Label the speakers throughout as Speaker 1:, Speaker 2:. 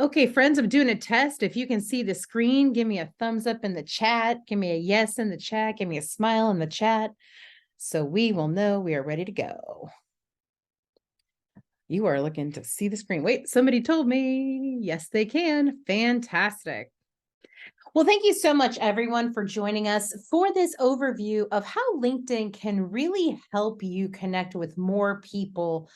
Speaker 1: Okay, friends, I'm doing a test. If you can see the screen, give me a thumbs up in the chat. Give me a yes in the chat. Give me a smile in the chat so we will know we are ready to go. You are looking to see the screen. Wait, somebody told me. Yes, they can. Fantastic. Well, thank you so much, everyone, for joining us for this overview of how LinkedIn can really help you connect with more people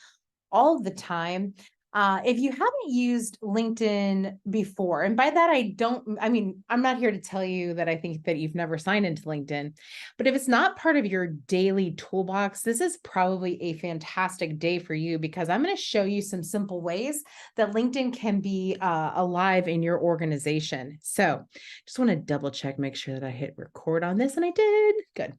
Speaker 1: all the time. If you haven't used LinkedIn before, and by that I mean, I'm not here to tell you that I think that you've never signed into LinkedIn, but if it's not part of your daily toolbox, this is probably a fantastic day for you because I'm going to show you some simple ways that LinkedIn can be alive in your organization. So just want to double check, make sure that I hit record on this, and I did. Good.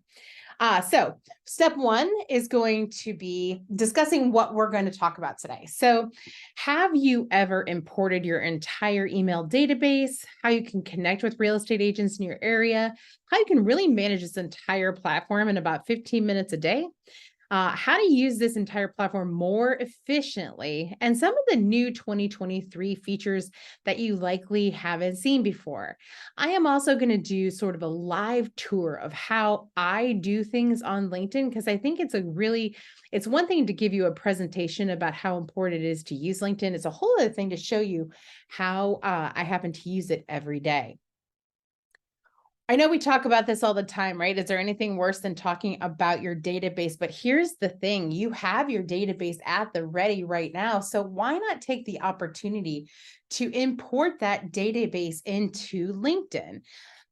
Speaker 1: So step one is going to be discussing what we're going to talk about today. So have you ever imported your entire email database, how you can connect with real estate agents in your area, how you can really manage this entire platform in about 15 minutes a day? How to use this entire platform more efficiently, and some of the new 2023 features that you likely haven't seen before. I am also going to do sort of a live tour of how I do things on LinkedIn because I think it's one thing to give you a presentation about how important it is to use LinkedIn. It's a whole other thing to show you how I happen to use it every day. I know we talk about this all the time, right? Is there anything worse than talking about your database? But here's the thing, you have your database at the ready right now. So why not take the opportunity to import that database into LinkedIn?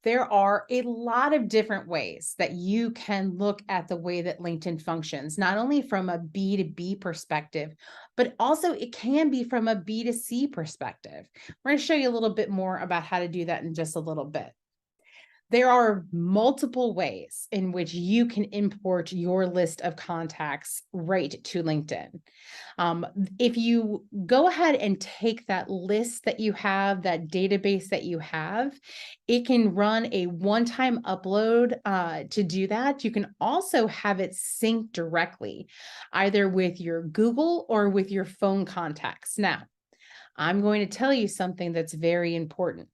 Speaker 1: There are a lot of different ways that you can look at the way that LinkedIn functions, not only from a B2B perspective, but also it can be from a B2C perspective. We're going to show you a little bit more about how to do that in just a little bit. There are multiple ways in which you can import your list of contacts right to LinkedIn. If you go ahead and take that list that you have, that database that you have, it can run a one-time upload to do that. You can also have it sync directly, either with your Google or with your phone contacts. Now, I'm going to tell you something that's very important.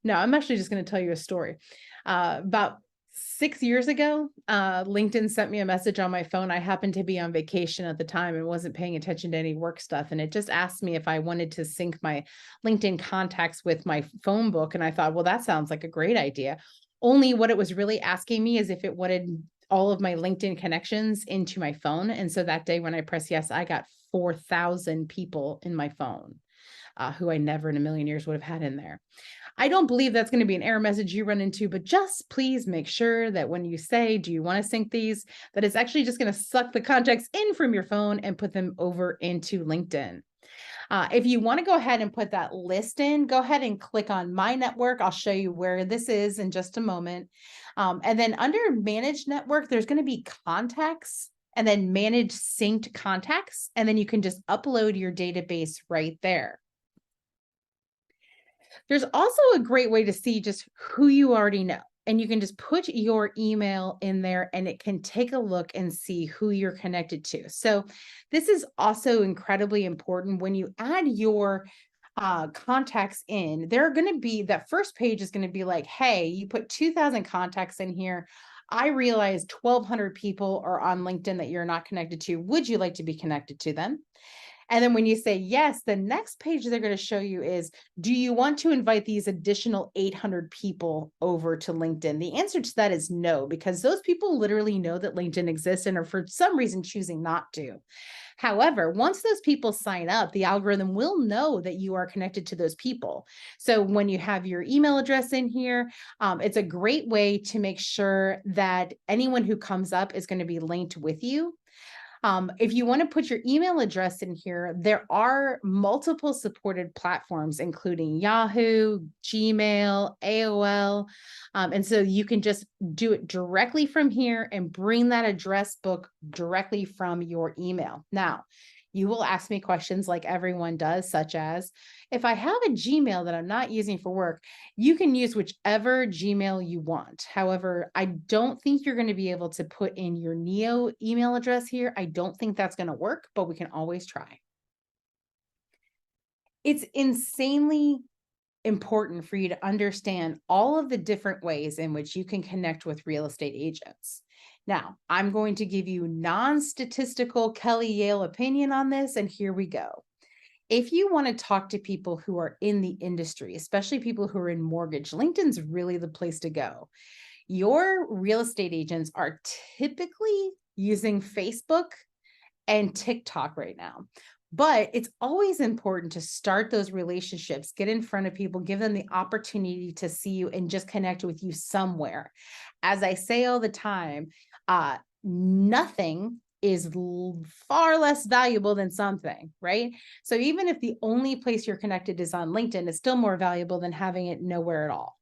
Speaker 1: No, I'm actually just going to tell you a story. About 6 years ago, LinkedIn sent me a message on my phone. I happened to be on vacation at the time and wasn't paying attention to any work stuff. And it just asked me if I wanted to sync my LinkedIn contacts with my phone book. And I thought, well, that sounds like a great idea. Only what it was really asking me is if it wanted all of my LinkedIn connections into my phone. And so that day when I pressed yes, I got 4,000 people in my phone. Who I never in a million years would have had in there. I don't believe that's going to be an error message you run into, but just please make sure that when you say, do you want to sync these, that it's actually just going to suck the contacts in from your phone and put them over into LinkedIn. If you want to go ahead and put that list in, go ahead and click on My Network. I'll show you where this is in just a moment. And then under Manage Network, there's going to be Contacts and then Manage Synced Contacts. And then you can just upload your database right there. There's also a great way to see just who you already know. And you can just put your email in there and it can take a look and see who you're connected to. So this is also incredibly important when you add your contacts in. They're going to be, that first page is going to be like, hey, you put 2,000 contacts in here. I realize 1,200 people are on LinkedIn that you're not connected to. Would you like to be connected to them? And then when you say yes, the next page they're going to show you is, do you want to invite these additional 800 people over to LinkedIn? The answer to that is no, because those people literally know that LinkedIn exists and are for some reason choosing not to. However, once those people sign up, the algorithm will know that you are connected to those people. So when you have your email address in here, it's a great way to make sure that anyone who comes up is going to be linked with you. If you want to put your email address in here, there are multiple supported platforms, including Yahoo, Gmail, AOL. And so you can just do it directly from here and bring that address book directly from your email. Now, you will ask me questions like everyone does, such as, if I have a Gmail that I'm not using for work, you can use whichever Gmail you want. However, I don't think you're going to be able to put in your Neo email address here. I don't think that's going to work, but we can always try. It's insanely important for you to understand all of the different ways in which you can connect with real estate agents. Now, I'm going to give you non-statistical Kelly Yale opinion on this, and here we go. If you want to talk to people who are in the industry, especially people who are in mortgage, LinkedIn's really the place to go. Your real estate agents are typically using Facebook and TikTok right now. But it's always important to start those relationships, get in front of people, give them the opportunity to see you and just connect with you somewhere. As I say all the time, nothing is far less valuable than something, right? So even if the only place you're connected is on LinkedIn, it's still more valuable than having it nowhere at all.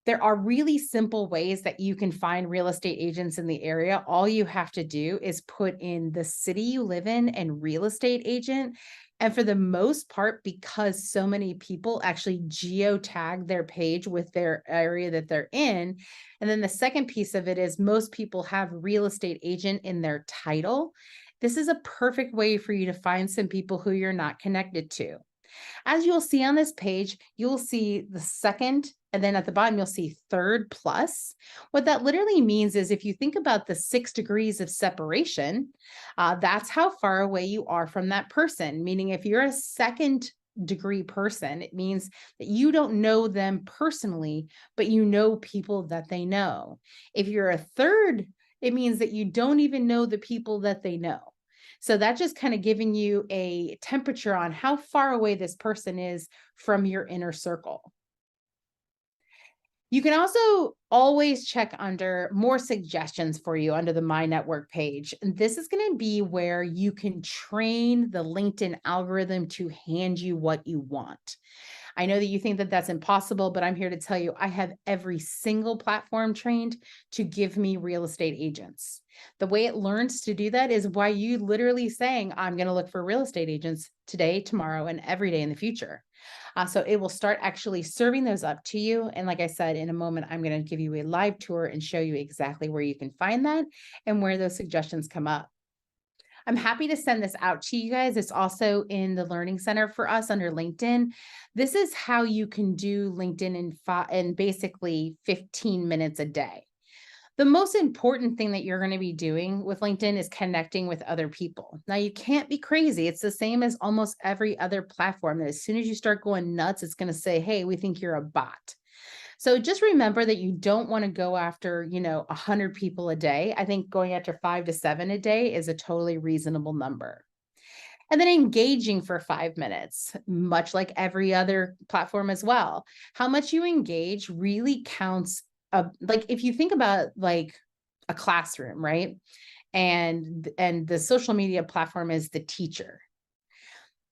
Speaker 1: There are really simple ways that you can find real estate agents in the area. All you have to do is put in the city you live in and real estate agent. And for the most part, because so many people actually geotag their page with their area that they're in. And then the second piece of it is most people have real estate agent in their title. This is a perfect way for you to find some people who you're not connected to. As you'll see on this page, you'll see the second, and then at the bottom, you'll see third plus. What that literally means is if you think about the 6 degrees of separation, that's how far away you are from that person. Meaning, if you're a second degree person, it means that you don't know them personally, but you know people that they know. If you're a third, it means that you don't even know the people that they know. So that just kind of giving you a temperature on how far away this person is from your inner circle. You can also always check under more suggestions for you under the My Network page. And this is going to be where you can train the LinkedIn algorithm to hand you what you want. I know that you think that that's impossible, but I'm here to tell you I have every single platform trained to give me real estate agents. The way it learns to do that is by you literally saying, I'm going to look for real estate agents today, tomorrow, and every day in the future. So it will start actually serving those up to you. And like I said, in a moment, I'm going to give you a live tour and show you exactly where you can find that and where those suggestions come up. I'm happy to send this out to you guys. It's also in the Learning Center for us under LinkedIn. This is how you can do LinkedIn in basically 15 minutes a day. The most important thing that you're going to be doing with LinkedIn is connecting with other people. Now, you can't be crazy. It's the same as almost every other platform that as soon as you start going nuts, it's going to say, hey, we think you're a bot. So just remember that you don't want to go after, 100 people a day. I think going after 5 to 7 a day is a totally reasonable number. And then engaging for 5 minutes, much like every other platform as well. How much you engage really counts. Like if you think about like a classroom, right? And the social media platform is the teacher.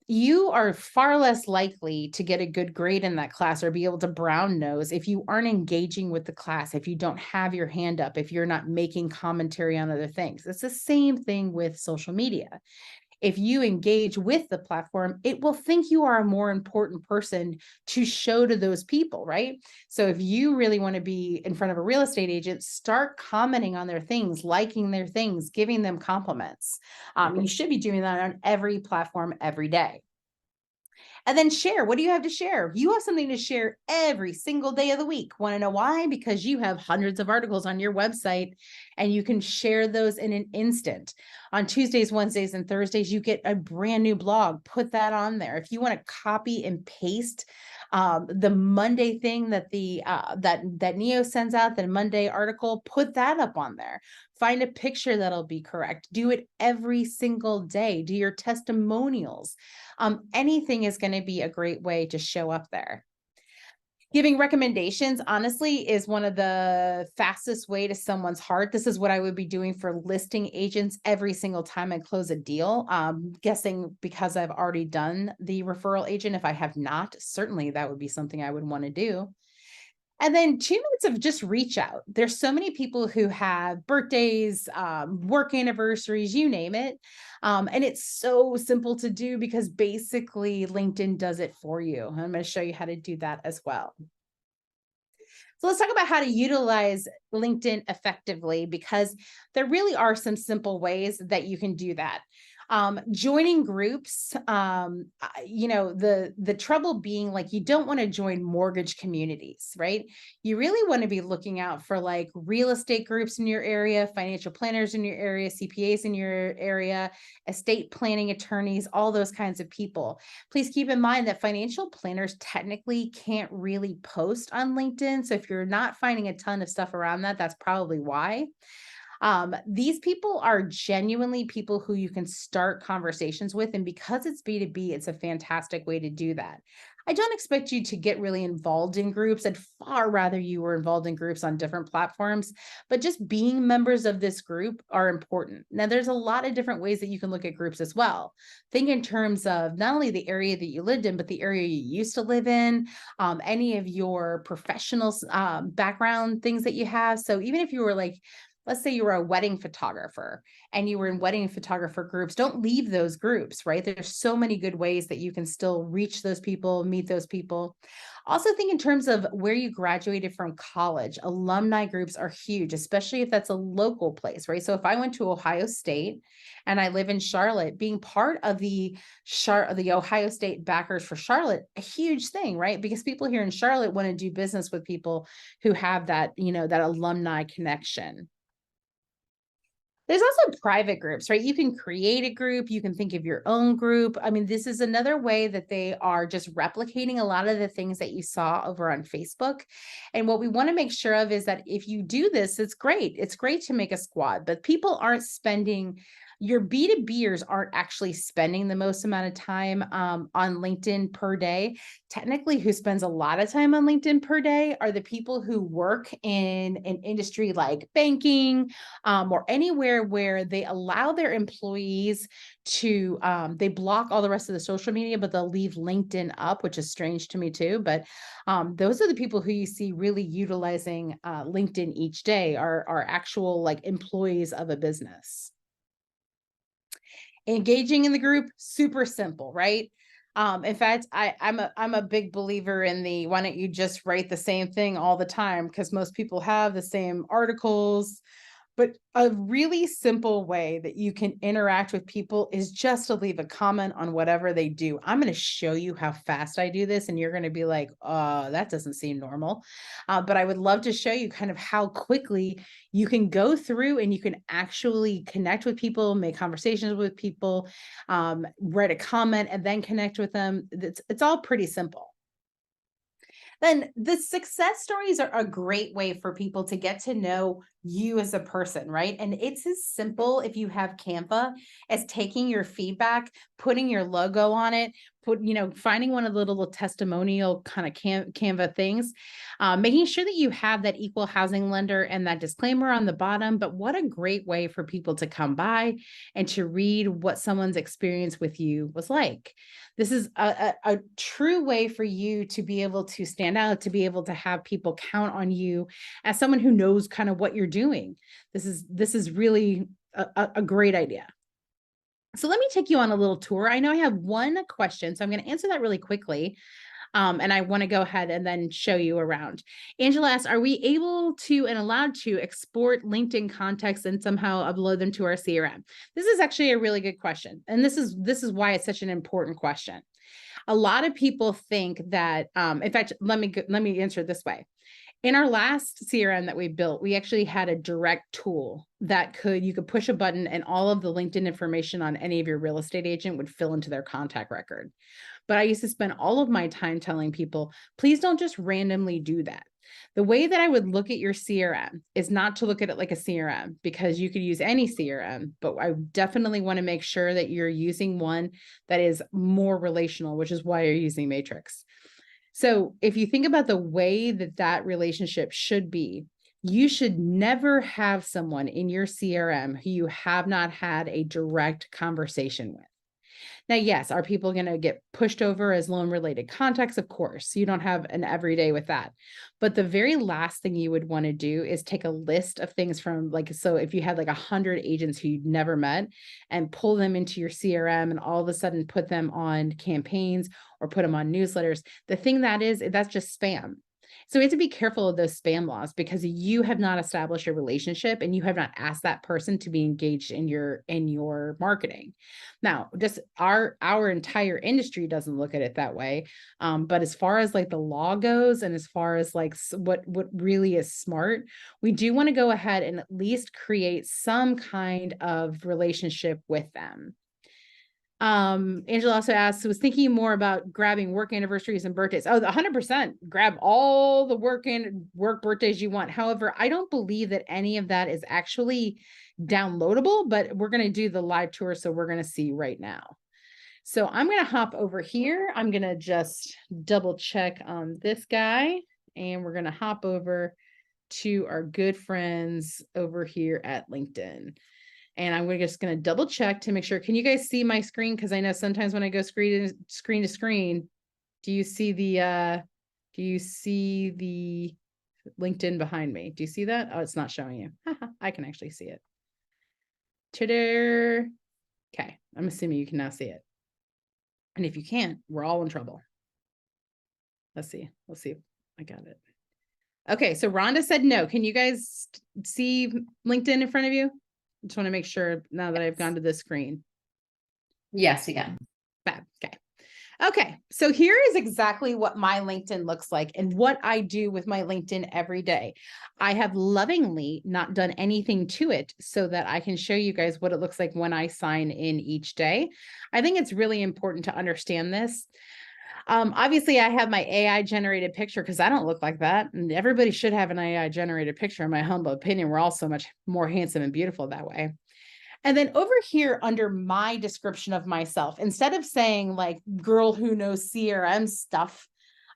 Speaker 1: You are far less likely to get a good grade in that class or be able to brown nose if you aren't engaging with the class, if you don't have your hand up, if you're not making commentary on other things. It's the same thing with social media. If you engage with the platform, it will think you are a more important person to show to those people, right? So if you really want to be in front of a real estate agent, start commenting on their things, liking their things, giving them compliments. You should be doing that on every platform every day. And then share. What do you have to share? You have something to share every single day of the week. Want to know why? Because you have hundreds of articles on your website and you can share those in an instant. On Tuesdays, Wednesdays, and Thursdays, you get a brand new blog. Put that on there. If you want to copy and paste the Monday thing that that Neo sends out, the Monday article, put that up on there. Find a picture that'll be correct. Do it every single day. Do your testimonials. Anything is going to be a great way to show up there. Giving recommendations, honestly, is one of the fastest way to someone's heart. This is what I would be doing for listing agents every single time I close a deal. Guessing because I've already done the referral agent. If I have not, certainly that would be something I would want to do. And then 2 minutes of just reach out. There's so many people who have birthdays, work anniversaries, you name it. And it's so simple to do because basically LinkedIn does it for you. I'm going to show you how to do that as well. So let's talk about how to utilize LinkedIn effectively because there really are some simple ways that you can do that. Joining groups, the trouble being like you don't want to join mortgage communities, right? You really want to be looking out for like real estate groups in your area, financial planners in your area, CPAs in your area, estate planning attorneys, all those kinds of people. Please keep in mind that financial planners technically can't really post on LinkedIn. So if you're not finding a ton of stuff around that, that's probably why. These people are genuinely people who you can start conversations with. And because it's B2B, it's a fantastic way to do that. I don't expect you to get really involved in groups. I'd far rather you were involved in groups on different platforms, but just being members of this group are important. Now, there's a lot of different ways that you can look at groups as well. Think in terms of not only the area that you lived in, but the area you used to live in, any of your professional background things that you have. So even if you were like, let's say you were a wedding photographer and you were in wedding photographer groups, don't leave those groups, right? There's so many good ways that you can still reach those people, meet those people. Also think in terms of where you graduated from college. Alumni groups are huge, especially if that's a local place, right? So if I went to Ohio State and I live in Charlotte, being part of the Ohio State backers for Charlotte, a huge thing, right? Because people here in Charlotte want to do business with people who have that, that alumni connection. There's also private groups, right? You can create a group, you can think of your own group. I mean, this is another way that they are just replicating a lot of the things that you saw over on Facebook. And what we want to make sure of is that if you do this, it's great. It's great to make a squad, but people aren't spending your B2Bers aren't actually spending the most amount of time on LinkedIn per day. Technically, who spends a lot of time on LinkedIn per day are the people who work in an industry like banking, or anywhere where they allow their employees to, they block all the rest of the social media, but they'll leave LinkedIn up, which is strange to me too. But those are the people who you see really utilizing LinkedIn each day are actual like employees of a business. Engaging in the group, super simple, right? In fact, I'm a big believer in the why don't you just write the same thing all the time, because most people have the same articles. But a really simple way that you can interact with people is just to leave a comment on whatever they do. I'm going to show you how fast I do this, and you're going to be like, that doesn't seem normal. But I would love to show you kind of how quickly you can go through and you can actually connect with people, make conversations with people, write a comment, and then connect with them. It's all pretty simple. Then the success stories are a great way for people to get to know you as a person, right? And it's as simple if you have Canva as taking your feedback, putting your logo on it, finding one of the little testimonial kind of Canva things, making sure that you have that equal housing lender and that disclaimer on the bottom. But what a great way for people to come by and to read what someone's experience with you was like. This is a true way for you to be able to stand out, to be able to have people count on you as someone who knows kind of what you're doing. This is really a great idea. So let me take you on a little tour. I know I have one question, so I'm going to answer that really quickly. And I want to go ahead and then show you around. Angela asks, are we able to and allowed to export LinkedIn contacts and somehow upload them to our CRM? This is actually a really good question. And this is why it's such an important question. A lot of people think that, in fact, let me answer it this way. In our last CRM that we built, we actually had a direct tool that you could push a button and all of the LinkedIn information on any of your real estate agent would fill into their contact record. But I used to spend all of my time telling people, please don't just randomly do that. The way that I would look at your CRM is not to look at it like a CRM, because you could use any CRM, but I definitely want to make sure that you're using one that is more relational, which is why you're using Matrix. So if you think about the way that relationship should be, you should never have someone in your CRM who you have not had a direct conversation with. Now, yes, are people going to get pushed over as loan related contacts? Of course, you don't have an everyday with that. But the very last thing you would want to do is take a list of things from so if you had 100 agents who you'd never met and pull them into your CRM and all of a sudden put them on campaigns or put them on newsletters. The thing that's just spam. So we have to be careful of those spam laws because you have not established a relationship and you have not asked that person to be engaged in your marketing. Now, just our entire industry doesn't look at it that way. But as far as like the law goes, and as far as like what really is smart, we do want to go ahead and at least create some kind of relationship with them. Angela also asks, was thinking more about grabbing work anniversaries and birthdays. Oh, 100%. Grab all the work birthdays you want. However, I don't believe that any of that is actually downloadable, but we're going to do the live tour. So we're going to see right now. So I'm going to hop over here. I'm going to just double check on this guy, and we're going to hop over to our good friends over here at LinkedIn. And I'm just going to double check to make sure. Can you guys see my screen? Because I know sometimes when I go screen to screen, do you see the LinkedIn behind me? Do you see that? Oh, it's not showing you. I can actually see it. Twitter. Okay, I'm assuming you can now see it. And if you can't, we're all in trouble. Let's see. I got it. Okay, so Rhonda said no. Can you guys see LinkedIn in front of you? I just want to make sure now that I've gone to this screen.
Speaker 2: Yes, again.
Speaker 1: Bad. Okay. So here is exactly what my LinkedIn looks like and what I do with my LinkedIn every day. I have lovingly not done anything to it so that I can show you guys what it looks like when I sign in each day. I think it's really important to understand this. Obviously I have my AI generated picture because I don't look like that. And everybody should have an AI generated picture, in my humble opinion. We're all so much more handsome and beautiful that way. And then over here under my description of myself, instead of saying like girl who knows CRM stuff,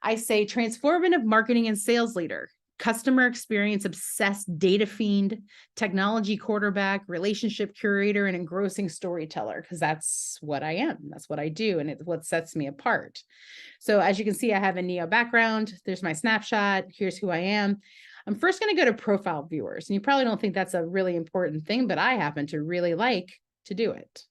Speaker 1: I say transformative marketing and sales leader, customer experience obsessed data fiend, technology quarterback, relationship curator, and engrossing storyteller, because that's what I am. That's what I do. And it's what sets me apart. So as you can see, I have a Neo background. There's my snapshot. Here's who I am. I'm first going to go to profile viewers. And you probably don't think that's a really important thing, but I happen to really like to do it.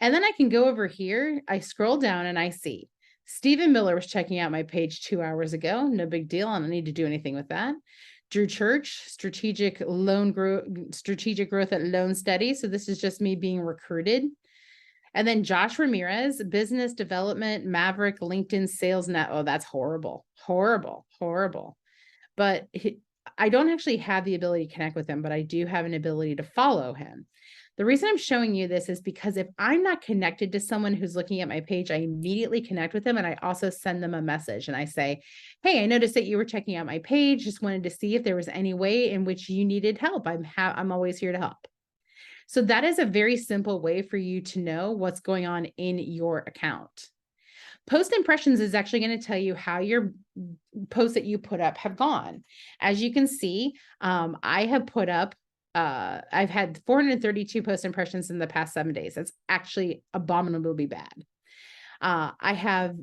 Speaker 1: And then I can go over here. I scroll down and I see Stephen Miller was checking out my page 2 hours ago. No big deal. I don't need to do anything with that. Drew Church, strategic growth at Loan Steady. So this is just me being recruited. And then Josh Ramirez, business development, Maverick, LinkedIn sales net. Oh, that's horrible. But I don't actually have the ability to connect with him, but I do have an ability to follow him. The reason I'm showing you this is because if I'm not connected to someone who's looking at my page, I immediately connect with them. And I also send them a message and I say, hey, I noticed that you were checking out my page. Just wanted to see if there was any way in which you needed help. I'm always here to help. So that is a very simple way for you to know what's going on in your account. Post impressions is actually going to tell you how your posts that you put up have gone. As you can see, I have put up, I've had 432 post impressions in the past 7 days. That's actually abominably bad. I have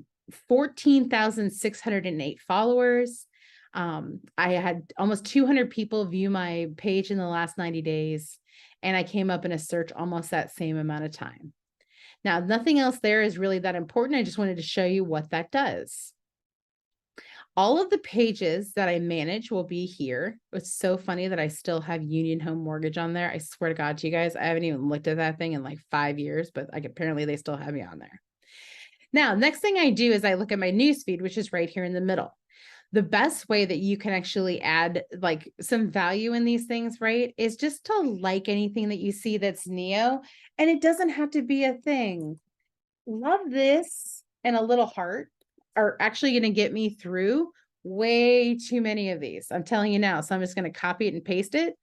Speaker 1: 14,608 followers. I had almost 200 people view my page in the last 90 days. And I came up in a search almost that same amount of time. Now, nothing else there is really that important. I just wanted to show you what that does. All of the pages that I manage will be here. It's so funny that I still have Union Home Mortgage on there. I swear to God to you guys, I haven't even looked at that thing in like 5 years, but like apparently they still have me on there. Now, next thing I do is I look at my newsfeed, which is right here in the middle. The best way that you can actually add like some value in these things, right, is just to like anything that you see that's Neo, and it doesn't have to be a thing. Love this and a little heart are actually going to get me through way too many of these. I'm telling you now. So I'm just going to copy it and paste it.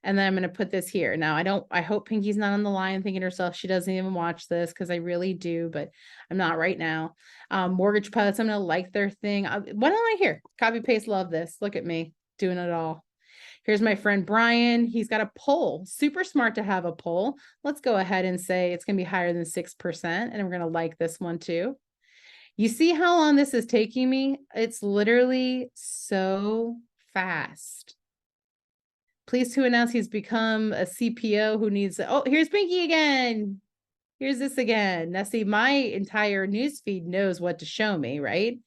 Speaker 1: And then I'm going to put this here. Now, I hope Pinky's not on the line thinking to herself, she doesn't even watch this because I really do, but I'm not right now. Mortgage Putts, I'm going to like their thing. Why don't I here? Copy, paste, love this. Look at me doing it all. Here's my friend Brian. He's got a poll. Super smart to have a poll. Let's go ahead and say it's going to be higher than 6%. And we're going to like this one too. You see how long this is taking me? It's literally so fast. Pleased to announce he's become a CPO who needs, oh, here's Pinky again. Here's this again. Now see, my entire newsfeed knows what to show me, right?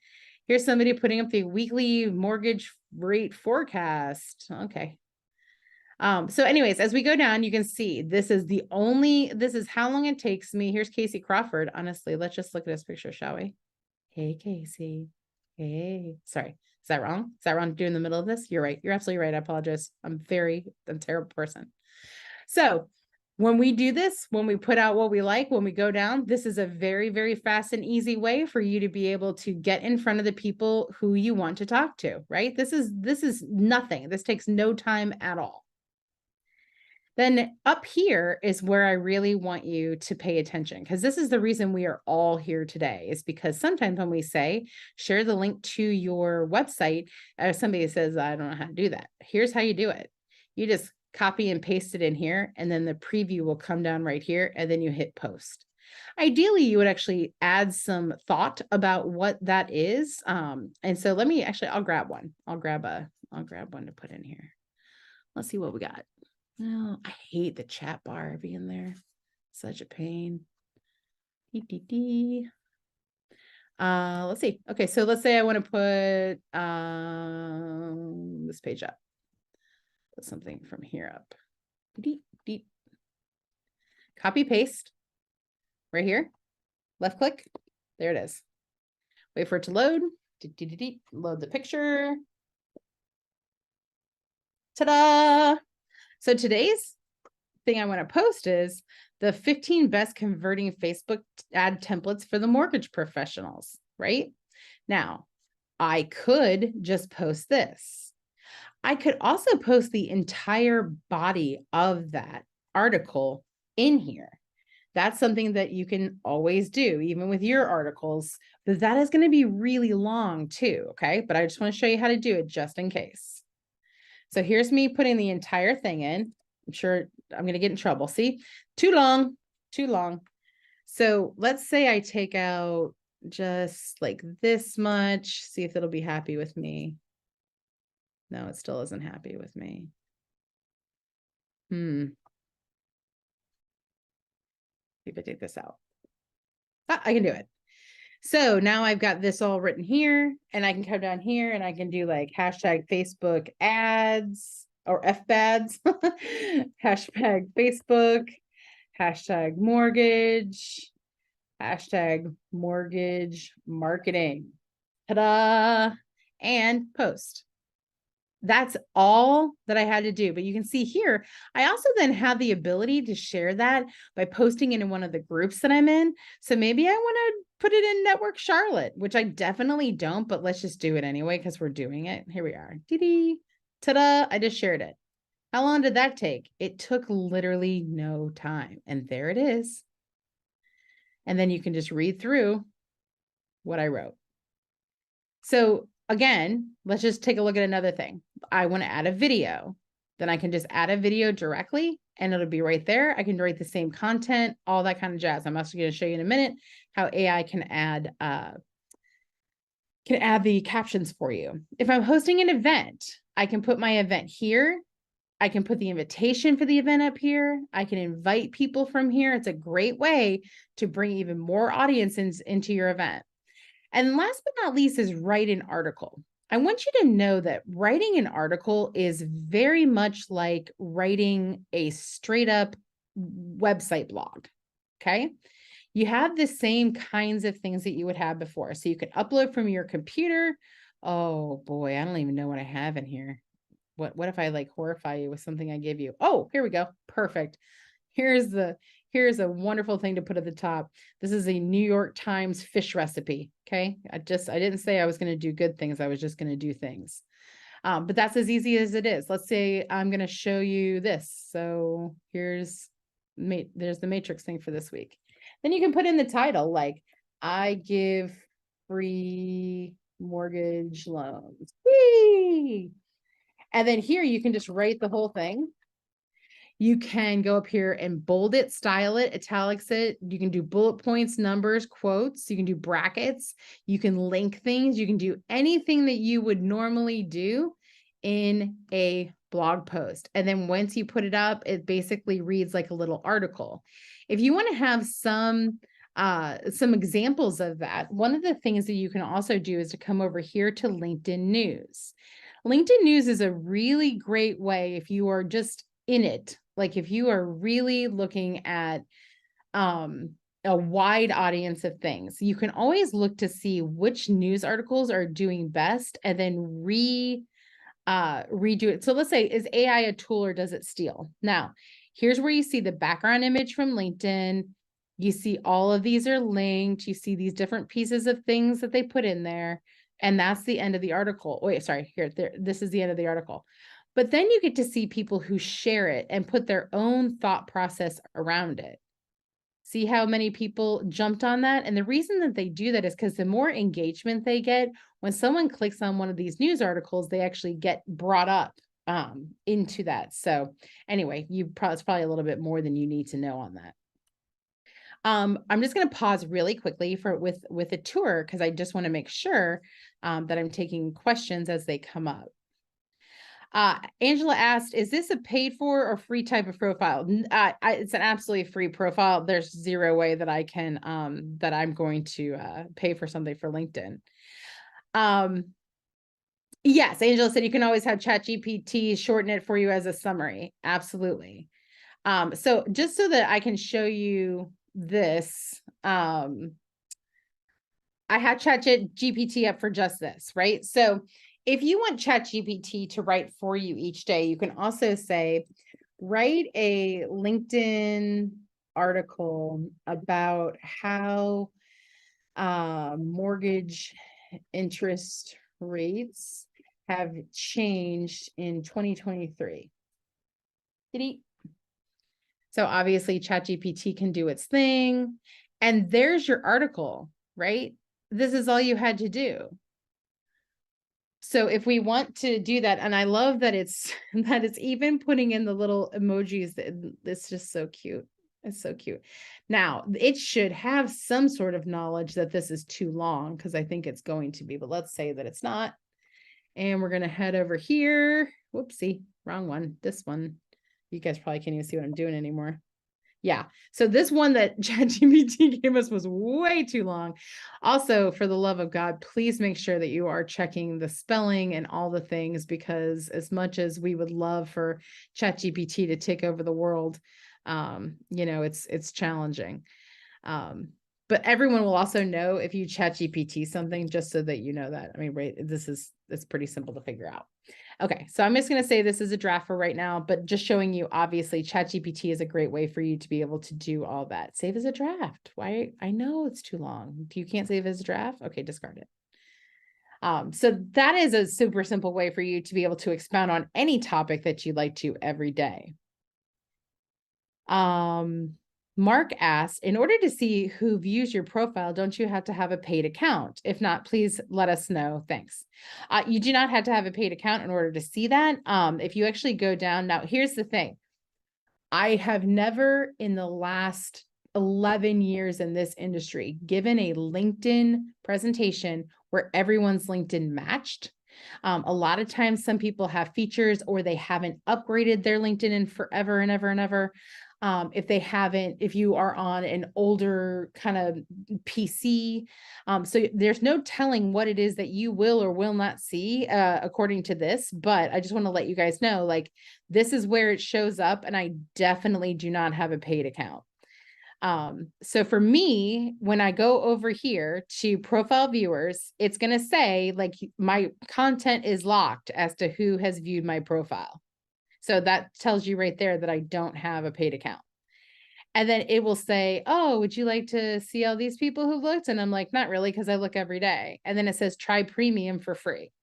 Speaker 1: Here's somebody putting up the weekly mortgage rate forecast. Okay. So anyways, as we go down, you can see this is how long it takes me. Here's Casey Crawford. Honestly, let's just look at this picture, shall we? Hey, Casey. Hey, sorry. Is that wrong? Is that wrong to do in the middle of this? You're right. You're absolutely right. I apologize. I'm a terrible person. So when we do this, when we put out what we like, when we go down, this is a very, very fast and easy way for you to be able to get in front of the people who you want to talk to, right? This is nothing. This takes no time at all. Then up here is where I really want you to pay attention, because this is the reason we are all here today, is because sometimes when we say share the link to your website, somebody says, I don't know how to do that. Here's how you do it. You just copy and paste it in here, and then the preview will come down right here, and then you hit post. Ideally, you would actually add some thought about what that is. And so I'll grab one. I'll grab one to put in here. Let's see what we got. No, I hate the chat bar being there. Such a pain. Let's see. Okay, so let's say I want to put this page up. Put something from here up. Deep. Copy paste. Right here. Left click. There it is. Wait for it to load. Load the picture. Ta-da! So today's thing I want to post is the 15 best converting Facebook ad templates for the mortgage professionals, right? Now, I could just post this. I could also post the entire body of that article in here. That's something that you can always do, even with your articles, but that is going to be really long too, okay? But I just want to show you how to do it just in case. So here's me putting the entire thing in. I'm sure I'm going to get in trouble. See, too long. So let's say I take out just like this much. See if it'll be happy with me. No, it still isn't happy with me. See if I take this out. I can do it. So now I've got this all written here, and I can come down here and I can do like hashtag Facebook ads or FBADs, hashtag Facebook, hashtag mortgage, hashtag mortgage marketing, ta-da, and post. That's all that I had to do. But you can see here, I also then have the ability to share that by posting it in one of the groups that I'm in. So maybe I want to put it in Network Charlotte, which I definitely don't, but let's just do it anyway because we're doing it. Here we are. Ta-da, I just shared it. How long did that take? It took literally no time. And there it is. And then you can just read through what I wrote. So again, let's just take a look at another thing. I want to add a video. Then I can just add a video directly and it'll be right there. I can write the same content, all that kind of jazz. I'm also going to show you in a minute how AI can add the captions for you. If I'm hosting an event, I can put my event here. I can put the invitation for the event up here. I can invite people from here. It's a great way to bring even more audiences into your event. And last but not least is write an article. I want you to know that writing an article is very much like writing a straight up website blog, okay? You have the same kinds of things that you would have before. So you can upload from your computer. Oh boy, I don't even know what I have in here. What if I like horrify you with something I give you? Oh, here we go. Perfect. Here's a wonderful thing to put at the top. This is a New York Times fish recipe. Okay. I didn't say I was going to do good things. I was just going to do things. But that's as easy as it is. Let's say I'm going to show you this. So there's the matrix thing for this week. Then you can put in the title, like I give free mortgage loans. Whee! And then here you can just write the whole thing. You can go up here and bold it, style it, italics it. You can do bullet points, numbers, quotes. You can do brackets. You can link things. You can do anything that you would normally do in a blog post. And then once you put it up, it basically reads like a little article. If you want to have some some examples of that. One of the things that you can also do is to come over here to LinkedIn News. LinkedIn News is a really great way if you are just in it, like if you are really looking at a wide audience of things. You can always look to see which news articles are doing best and then redo it. So let's say, is AI a tool or does it steal? Now, here's where you see the background image from LinkedIn. You see all of these are linked. You see these different pieces of things that they put in there. And that's the end of the article. Wait, sorry, this is the end of the article. But then you get to see people who share it and put their own thought process around it. See how many people jumped on that? And the reason that they do that is because the more engagement they get, when someone clicks on one of these news articles, they actually get brought up into that. So anyway, it's probably a little bit more than you need to know on that. I'm just going to pause really quickly with a tour because I just want to make sure that I'm taking questions as they come up. Angela asked, is this a paid for or free type of profile? It's an absolutely free profile. There's zero way that I can, that I'm going to pay for something for LinkedIn. Yes, Angela said you can always have ChatGPT shorten it for you as a summary. Absolutely. So just so that I can show you this, I had ChatGPT up for just this, right? So if you want ChatGPT to write for you each day, you can also say, write a LinkedIn article about how mortgage interest rates have changed in 2023. So obviously ChatGPT can do its thing. And there's your article, right? This is all you had to do. So if we want to do that, and I love that it's even putting in the little emojis, it's just so cute. It's so cute. Now, it should have some sort of knowledge that this is too long because I think it's going to be, but let's say that it's not. And we're going to head over here. Whoopsie, wrong one. This one. You guys probably can't even see what I'm doing anymore. Yeah. So this one that ChatGPT gave us was way too long. Also, for the love of God, please make sure that you are checking the spelling and all the things, because as much as we would love for ChatGPT to take over the world, it's challenging. But everyone will also know if you ChatGPT something, just so that you know that. I mean, right, it's pretty simple to figure out. Okay, so I'm just going to say this is a draft for right now, but just showing you, obviously, ChatGPT is a great way for you to be able to do all that. Save as a draft. Why? I know it's too long. You can't save as a draft? Okay, discard it. So that is a super simple way for you to be able to expound on any topic that you'd like to every day. Mark asked, in order to see who views your profile, don't you have to have a paid account? If not, please let us know. Thanks. You do not have to have a paid account in order to see that. If you actually go down, now here's the thing. I have never in the last 11 years in this industry given a LinkedIn presentation where everyone's LinkedIn matched. A lot of times some people have features or they haven't upgraded their LinkedIn in forever and ever and ever. If you are on an older kind of PC, so there's no telling what it is that you will or will not see according to this, but I just want to let you guys know, like, this is where it shows up, and I definitely do not have a paid account. So for me, when I go over here to profile viewers, it's going to say like my content is locked as to who has viewed my profile. So that tells you right there that I don't have a paid account. And then it will say, oh, would you like to see all these people who looked? And I'm like, not really, because I look every day. And then it says try premium for free.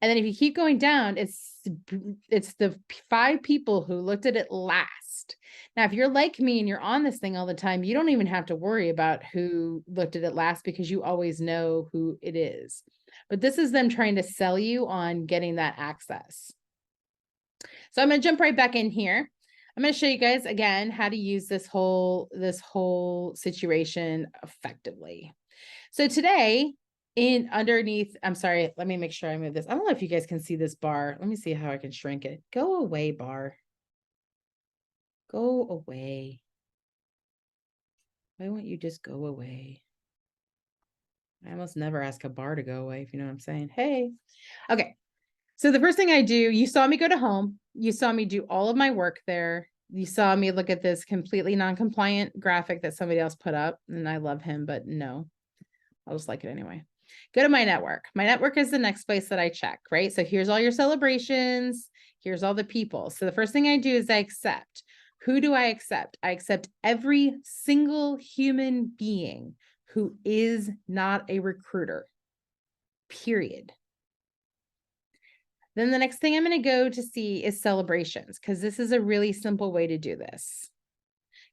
Speaker 1: And then if you keep going down, it's the 5 people who looked at it last. Now, if you're like me and you're on this thing all the time, you don't even have to worry about who looked at it last because you always know who it is. But this is them trying to sell you on getting that access. So I'm going to jump right back in here. I'm going to show you guys again how to use this whole situation effectively. So today, I'm sorry, let me make sure I move this. I don't know if you guys can see this bar. Let me see how I can shrink it. Go away, bar. Go away. Why won't you just go away? I almost never ask a bar to go away, if you know what I'm saying. Hey. Okay. So the first thing I do, you saw me go to home. You saw me do all of my work there. You saw me look at this completely non-compliant graphic that somebody else put up. And I love him, but no, I'll just like it anyway. Go to my network. My network is the next place that I check, right? So here's all your celebrations. Here's all the people. So the first thing I do is I accept. Who do I accept? I accept every single human being who is not a recruiter, period. Then the next thing I'm going to go to see is celebrations, because this is a really simple way to do this.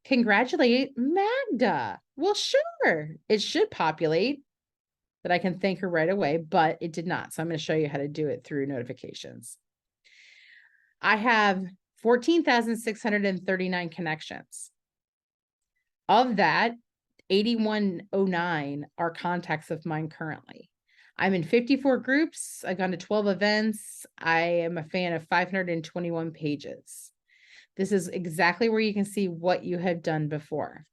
Speaker 1: Congratulate Magda. Well, sure, it should populate that I can thank her right away, but it did not. So I'm going to show you how to do it through notifications. I have 14,639 connections. Of that, 8,109 are contacts of mine currently. I'm in 54 groups. I've gone to 12 events. I am a fan of 521 pages. This is exactly where you can see what you have done before.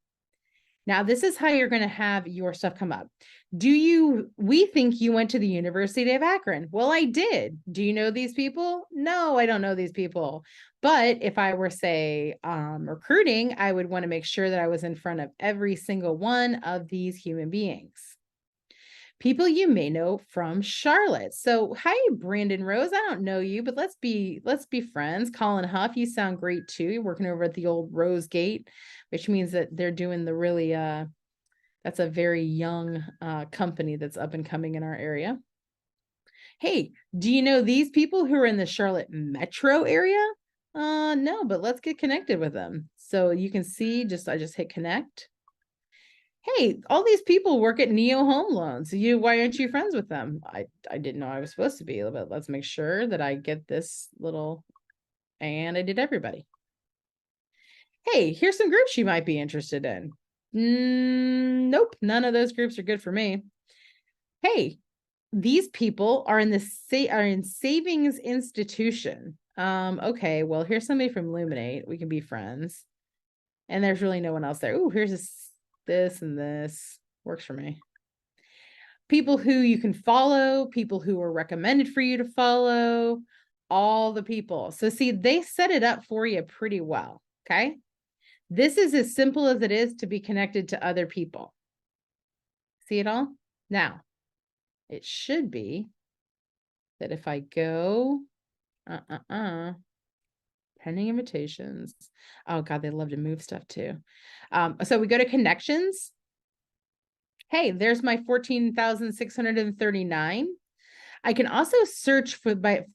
Speaker 1: Now, this is how you're going to have your stuff come up. We think you went to the University of Akron. Well, I did. Do you know these people? No, I don't know these people. But if I were, say, recruiting, I would want to make sure that I was in front of every single one of these human beings. People you may know from Charlotte. So, hi, Brandon Rose. I don't know you, but let's be friends. Colin Huff, you sound great too. You're working over at the old Rose Gate, which means that they're doing the really that's a very young company that's up and coming in our area. Hey, do you know these people who are in the Charlotte metro area? No, but let's get connected with them. So you can see, I just hit connect. Hey, all these people work at Neo Home Loans. Why aren't you friends with them? I didn't know I was supposed to be, but let's make sure that I get this little, and I did everybody. Hey, here's some groups you might be interested in. Nope, none of those groups are good for me. Hey, these people are in savings institution. Okay, well, here's somebody from Luminate. We can be friends. And there's really no one else there. Ooh, here's this and this. Works for me. People who you can follow, people who are recommended for you to follow, all the people. So see, they set it up for you pretty well, okay? This is as simple as it is to be connected to other people. See it all? Now, it should be that if I go, pending invitations. Oh God, they love to move stuff too. So we go to connections. Hey, there's my 14,639. I can also search for by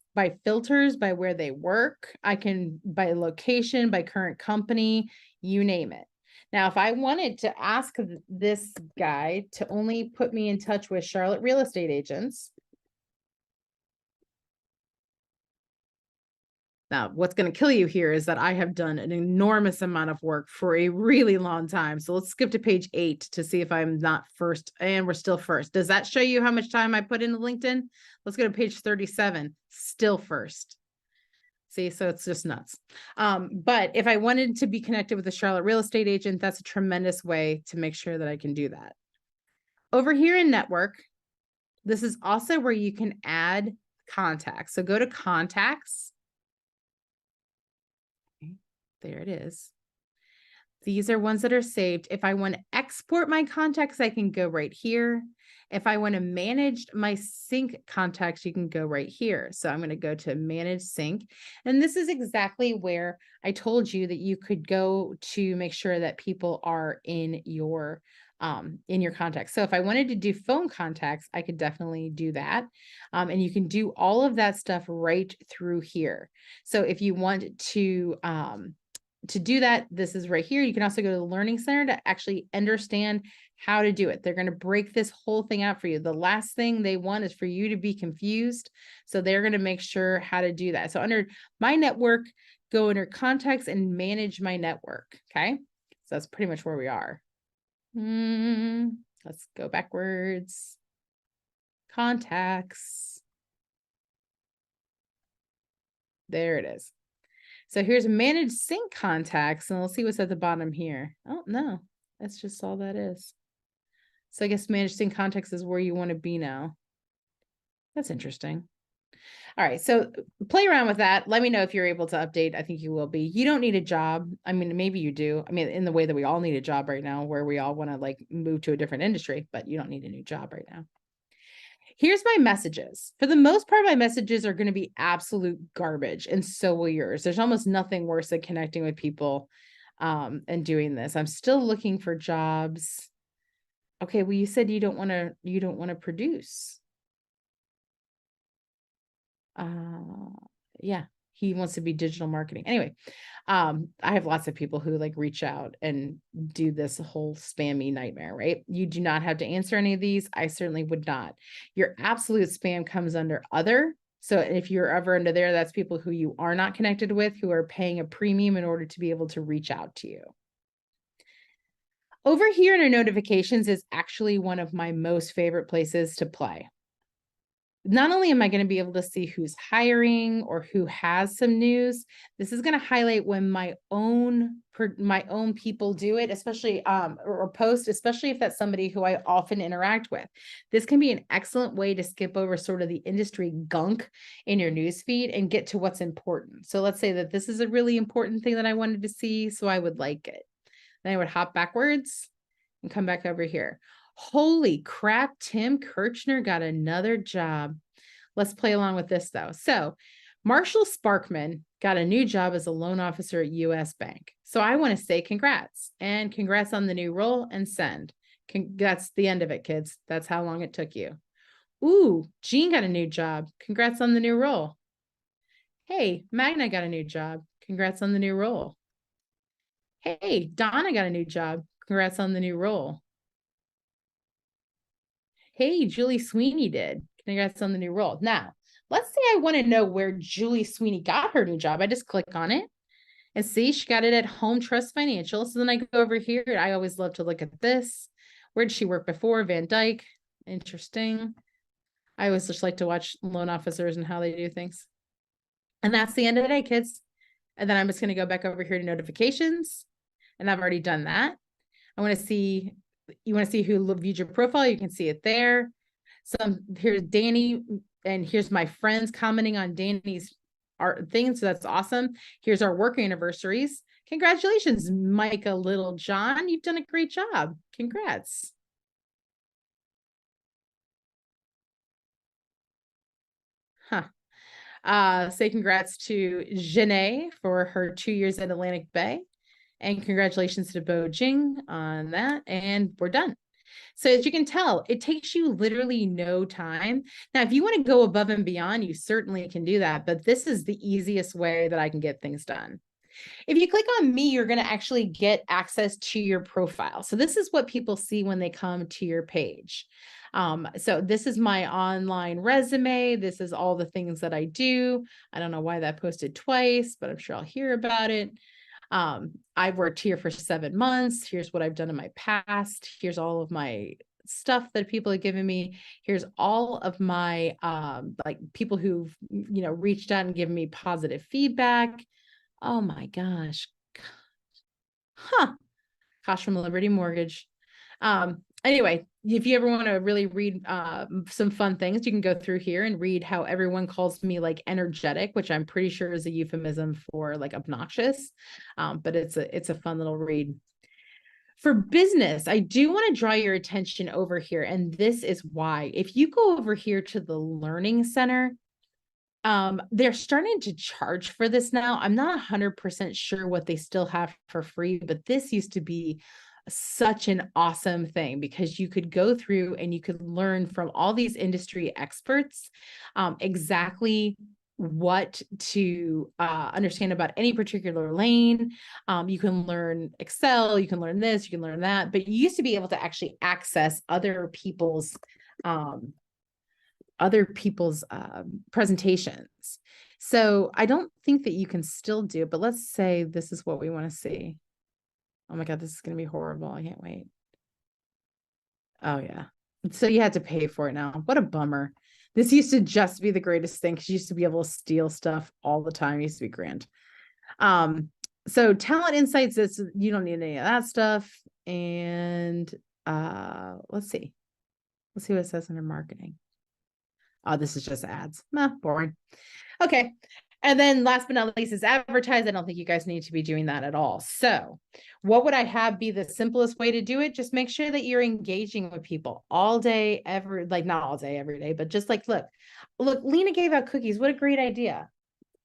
Speaker 1: filters, by where they work. I can by location, by current company, you name it. Now, if I wanted to ask this guy to only put me in touch with Charlotte real estate agents. Now, what's going to kill you here is that I have done an enormous amount of work for a really long time. So let's skip to page 8 to see if I'm not first, and we're still first. Does that show you how much time I put into LinkedIn? Let's go to page 37, still first. See, so it's just nuts. But if I wanted to be connected with a Charlotte real estate agent, that's a tremendous way to make sure that I can do that. Over here in network, this is also where you can add contacts. So go to contacts. There it is. These are ones that are saved. If I want to export my contacts, I can go right here. If I want to manage my sync contacts, you can go right here. So I'm going to go to manage sync. And this is exactly where I told you that you could go to make sure that people are in your contacts. So if I wanted to do phone contacts, I could definitely do that. And you can do all of that stuff right through here. So if you want to do that, this is right here. You can also go to the Learning Center to actually understand how to do it. They're going to break this whole thing out for you. The last thing they want is for you to be confused. So they're going to make sure how to do that. So under my network, go under contacts and manage my network. Okay. So that's pretty much where we are. Let's go backwards. Contacts. There it is. So here's manage sync contacts, and we'll see what's at the bottom here. Oh, no, That's just all that is. So I guess managing context is where you want to be now. That's interesting. All right. So play around with that. Let me know if you're able to update. I think you will be. You don't need a job. I mean, maybe you do. I mean, in the way that we all need a job right now, where we all want to like move to a different industry, but you don't need a new job right now. Here's my messages. For the most part, my messages are going to be absolute garbage, and so will yours. There's almost nothing worse than connecting with people and doing this. I'm still looking for jobs. Okay, well, you said you don't want to produce. Yeah, he wants to be digital marketing. Anyway, I have lots of people who like reach out and do this whole spammy nightmare, right? You do not have to answer any of these. I certainly would not. Your absolute spam comes under other. So if you're ever under there, that's people who you are not connected with, who are paying a premium in order to be able to reach out to you. Over here in our notifications is actually one of my most favorite places to play. Not only am I going to be able to see who's hiring or who has some news, this is going to highlight when my own people do it, especially or post, especially if that's somebody who I often interact with. This can be an excellent way to skip over sort of the industry gunk in your news feed and get to what's important. So let's say that this is a really important thing that I wanted to see, so I would like it. Then I would hop backwards and come back over here. Holy crap, Tim Kirchner got another job. Let's play along with this though. So Marshall Sparkman got a new job as a loan officer at US Bank. So I want to say congrats and congrats on the new role and send. That's the end of it, kids. That's how long it took you. Ooh, Jean got a new job. Congrats on the new role. Hey, Magna got a new job. Congrats on the new role. Hey, Donna got a new job. Congrats on the new role. Hey, Julie Sweeney did. Congrats on the new role. Now, let's say I want to know where Julie Sweeney got her new job. I just click on it and see she got it at Home Trust Financial. So then I go over here. I always love to look at this. Where did she work before? Van Dyke. Interesting. I always just like to watch loan officers and how they do things. And that's the end of the day, kids. And then I'm just going to go back over here to notifications. And I've already done that. I want to see, you want to see who viewed your profile. You can see it there. So here's Danny, and here's my friends commenting on Danny's art thing. So that's awesome. Here's our work anniversaries. Congratulations, Micah Littlejohn. You've done a great job. Congrats. Say congrats to Janae for her 2 years at Atlantic Bay. And congratulations to Bo Jing on that. And we're done. So as you can tell, it takes you literally no time. Now, if you want to go above and beyond, you certainly can do that. But this is the easiest way that I can get things done. If you click on me, you're going to actually get access to your profile. So this is what people see when they come to your page. So this is my online resume. This is all the things that I do. I don't know why that posted twice, but I'm sure I'll hear about it. I've worked here for 7 months. Here's what I've done in my past. Here's all of my stuff that people have given me. Here's all of my like people who've reached out and given me positive feedback. Oh my gosh. Cost from Liberty Mortgage. Anyway, if you ever want to really read some fun things, you can go through here and read how everyone calls me like energetic, which I'm pretty sure is a euphemism for like obnoxious. But it's a fun little read. For business, I do want to draw your attention over here. And this is why. If you go over here to the Learning Center, they're starting to charge for this now. I'm not 100% sure what they still have for free, but this used to be such an awesome thing because you could go through and you could learn from all these industry experts exactly what to understand about any particular lane. You can learn Excel, you can learn this, you can learn that, but you used to be able to actually access other people's presentations. So I don't think that you can still do it, but let's say this is what we want to see. Oh my God, this is going to be horrible. I can't wait. Oh yeah. So you had to pay for it now. What a bummer. This used to just be the greatest thing because you used to be able to steal stuff all the time. It used to be grand. So talent insights, you don't need any of that stuff. And let's see what it says under marketing. Oh, this is just ads. Boring. Okay. And then last but not least is advertise. I don't think you guys need to be doing that at all. So what would I have be the simplest way to do it? Just make sure that you're engaging with people all day, not all day, every day, but just like, look, Lena gave out cookies. What a great idea.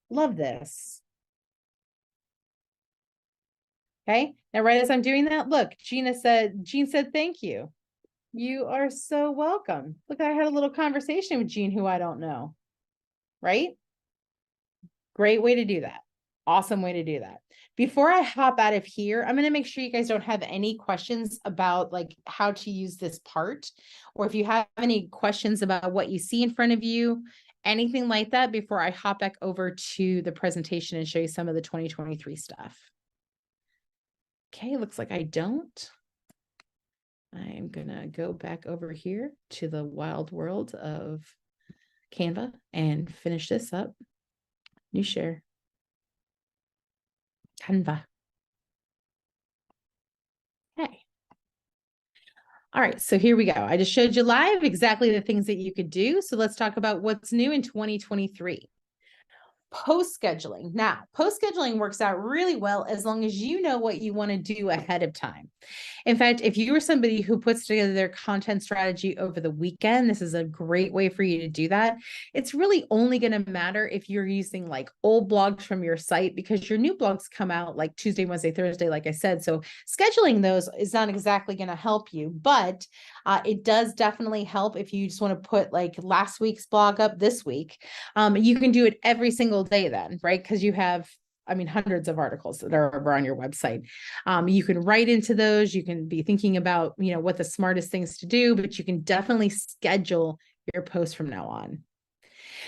Speaker 1: Love this. Okay. Now, right as I'm doing that, look, Jean said, thank you. You are so welcome. Look, I had a little conversation with Jean, who I don't know. Right? Great way to do that. Awesome way to do that. Before I hop out of here, I'm going to make sure you guys don't have any questions about like how to use this part, or if you have any questions about what you see in front of you, anything like that, before I hop back over to the presentation and show you some of the 2023 stuff. Okay, looks like I don't. I'm going to go back over here to the wild world of Canva and finish this up. New share. Canva. Okay. All right, so here we go. I just showed you live exactly the things that you could do. So let's talk about what's new in 2023. Post scheduling. Now, post scheduling works out really well as long as you know what you want to do ahead of time. In fact, if you are somebody who puts together their content strategy over the weekend, this is a great way for you to do that. It's really only going to matter if you're using like old blogs from your site, because your new blogs come out like Tuesday, Wednesday, Thursday, like I said. So scheduling those is not exactly going to help you, but it does definitely help if you just want to put like last week's blog up this week. You can do it every single day then, right? Because you have hundreds of articles that are over on your website. You can write into those. You can be thinking about, what the smartest things to do, but you can definitely schedule your posts from now on.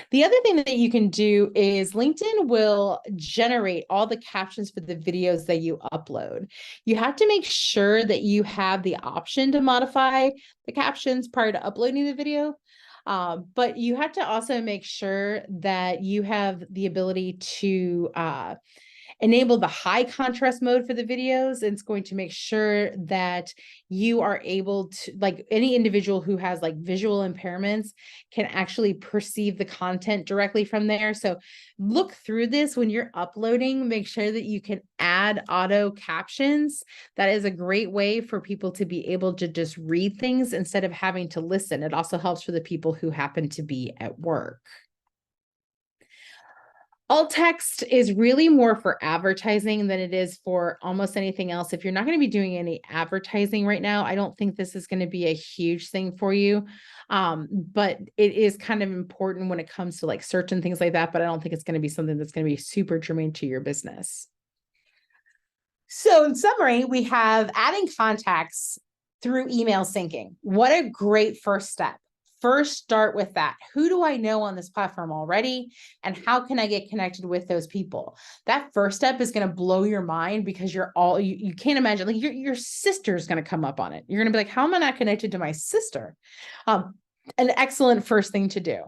Speaker 1: The other thing that you can do is LinkedIn will generate all the captions for the videos that you upload. You have to make sure that you have the option to modify the captions prior to uploading the video. But you have to also make sure that you have the ability to enable the high contrast mode for the videos. And it's going to make sure that you are able to, like, any individual who has like visual impairments can actually perceive the content directly from there. So look through this when you're uploading, make sure that you can add auto captions. That is a great way for people to be able to just read things instead of having to listen. It also helps for the people who happen to be at work. Alt text is really more for advertising than it is for almost anything else. If you're not going to be doing any advertising right now, I don't think this is going to be a huge thing for you. But it is kind of important when it comes to like search and things like that. But I don't think it's going to be something that's going to be super germane to your business. So in summary, we have adding contacts through email syncing. What a great first step. First, start with that. Who do I know on this platform already? And how can I get connected with those people? That first step is going to blow your mind, because you can't imagine, like your sister's going to come up on it. You're going to be like, how am I not connected to my sister? An excellent first thing to do.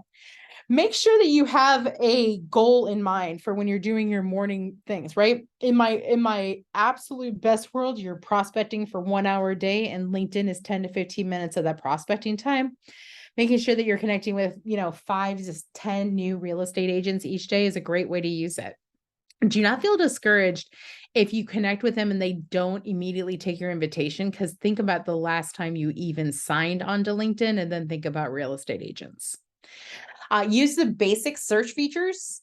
Speaker 1: Make sure that you have a goal in mind for when you're doing your morning things, right? In my absolute best world, you're prospecting for 1 hour a day, and LinkedIn is 10 to 15 minutes of that prospecting time. Making sure that you're connecting with, 5 to 10 new real estate agents each day is a great way to use it. Do not feel discouraged if you connect with them and they don't immediately take your invitation, because think about the last time you even signed onto LinkedIn, and then think about real estate agents. Use the basic search features.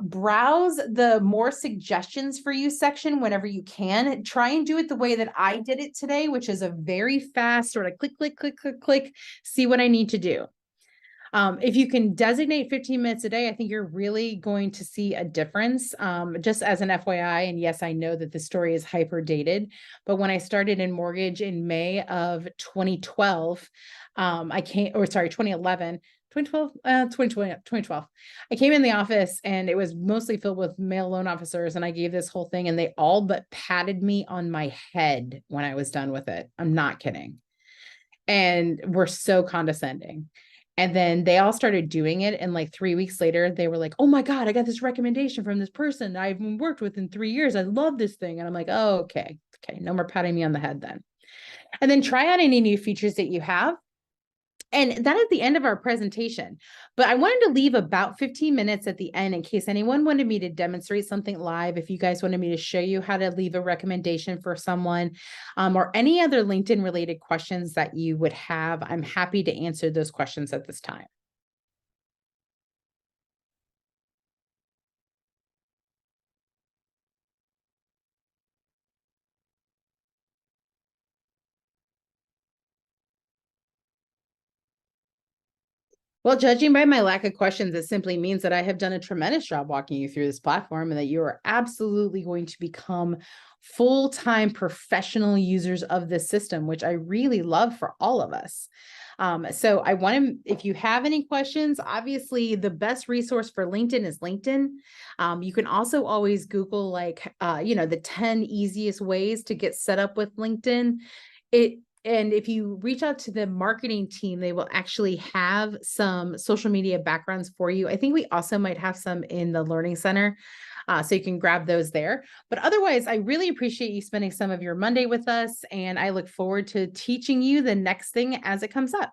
Speaker 1: Browse the more suggestions for you section whenever you can. Try and do it the way that I did it today, which is a very fast sort of click, click, click, click, click, see what I need to do. If you can designate 15 minutes a day, I think you're really going to see a difference. Just as an FYI, and yes, I know that the story is hyper dated, but when I started in mortgage in May of 2012, 2011, 2012. I came in the office and it was mostly filled with male loan officers, and I gave this whole thing and they all but patted me on my head when I was done with it. I'm not kidding. And we're so condescending. And then they all started doing it. And like 3 weeks later, they were like, oh my God, I got this recommendation from this person I've worked with in 3 years. I love this thing. And I'm like, oh, okay. Okay. No more patting me on the head then. And then try out any new features that you have. And that is the end of our presentation. But I wanted to leave about 15 minutes at the end in case anyone wanted me to demonstrate something live. If you guys wanted me to show you how to leave a recommendation for someone, or any other LinkedIn related questions that you would have, I'm happy to answer those questions at this time. Well, judging by my lack of questions, it simply means that I have done a tremendous job walking you through this platform and that you are absolutely going to become full-time professional users of this system, which I really love for all of us. So I want to, if you have any questions, obviously the best resource for LinkedIn is LinkedIn. You can also always Google the 10 easiest ways to get set up with LinkedIn. And if you reach out to the marketing team, they will actually have some social media backgrounds for you. I think we also might have some in the Learning Center. So you can grab those there. But otherwise, I really appreciate you spending some of your Monday with us. And I look forward to teaching you the next thing as it comes up.